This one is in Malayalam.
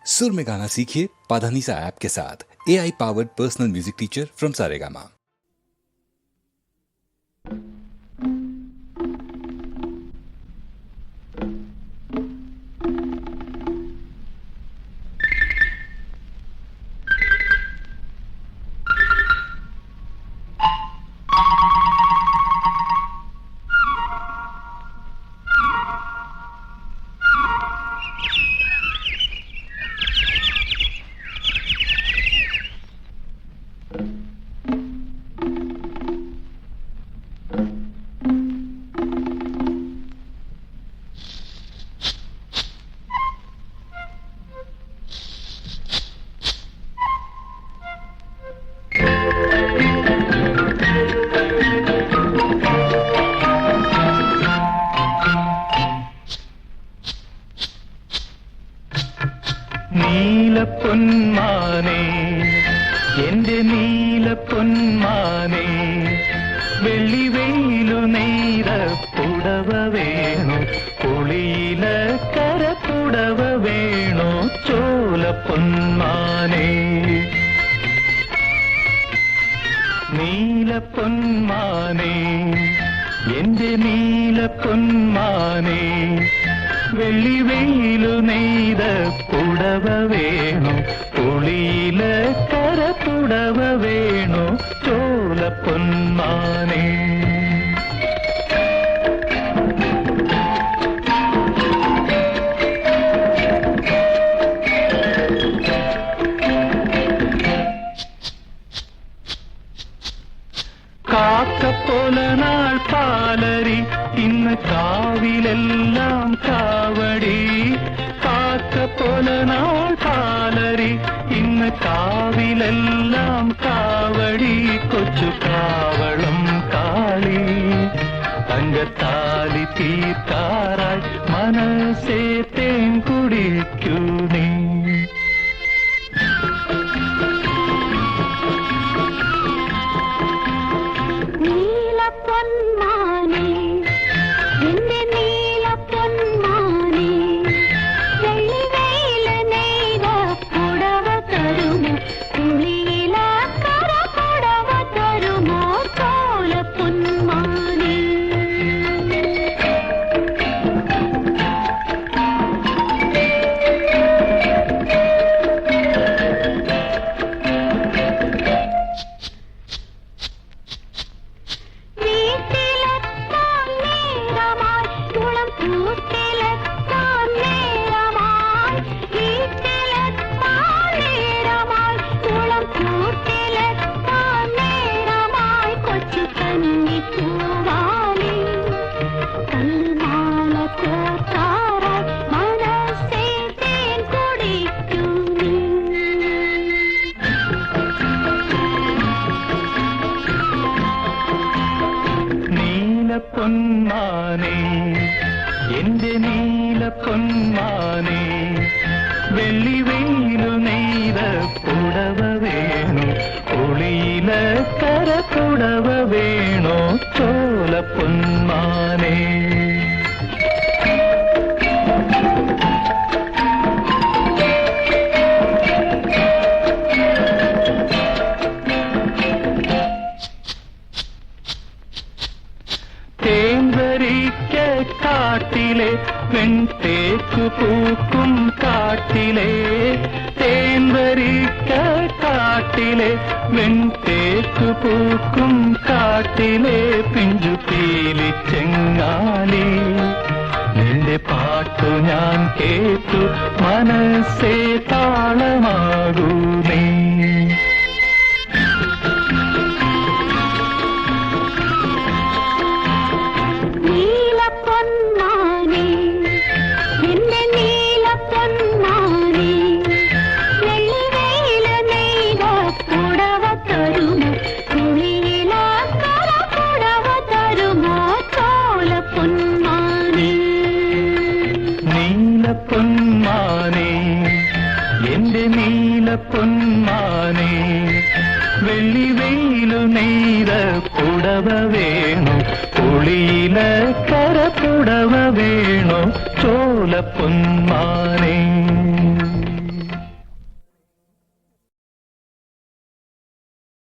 सुर में गाना सीखिए पाधानीसा ऐप के साथ। AI powered personal music teacher from Saregama. നീലപ്പൊന്മാനേ എന്റെ നീലപ്പൊന്മാനേ വെള്ളിവെയിലു നെയ്ത പുടവ വേണു പുളിയില കരപ്പുടവ വേണു ചോലപ്പൊന്മാനേ നീലപ്പൊന്മാനേ എന്റെ നീലപ്പൊന്മാനേ വെള്ളിവെയിലു നെയ്ത പുടവ വേണു പുളിയില കരപ്പുടവ വേണു ചോലപ്പൊന്മാനേ കാക്കപ്പൊലനാൾ പാലരി ഇന്ന് കാവിലെല്ലാം കാവടി കാക്കപ്പൊലനാൾ പാലരി ഇന്ന് കാവിലെല്ലാം കാവടി കൊച്ചു കാവളം കാളി തങ്കത്താലി തീർക്കാറായി മനസ്സേ തേൻ കുടിക്കൂ നീ നീലപ്പൊന്മാനേ എന്റെ നീലപ്പൊന്മാനേ വെള്ളിവെയില് നെയ്ത പുടവ തരുമോ പുളിയില കരപ്പുടവ തരുമോ ചോലപ്പൊന്മാനേ നീലപ്പൊന്മാനേ എന്റെ നീലപ്പൊന്മാനേ വെള്ളിവെയിലു നെയ്ത പുടവ വേണു പുളിയില കരപ്പുടവ വേണു ചോലപ്പൊന്മാനേ തേൻവരിക്ക കാട്ടിലെ വെൺതേക്കു പൂക്കും കാട്ടിലെ തേൻവരിക്ക കാട്ടിലെ വെൺതേക്കു പൂക്കും കാട്ടിലെ പിഞ്ചു പീലി ചെങ്ങാലി നിന്റെ പാട്ടു ഞാൻ കേട്ടു മനസ്സേ താളമാകൂ നീ നീലപ്പൊന്മാനേ എന്റെ നീലപ്പൊന്മാനേ വെള്ളിവെയില് നെയ്ത പുടവ തരുമോ പുളിയില കരപ്പുടവ തരുമോ ചോലപ്പൊന്മാനേ നീലപ്പൊന്മാനേ എന്റെ നീലപ്പൊന്മാനേ വെള്ളിവെയിലു നെയ്ത പുടവ വേണു പുളിയില കരപ്പുടവ വേണു ചോലപ്പൊന്മാനേ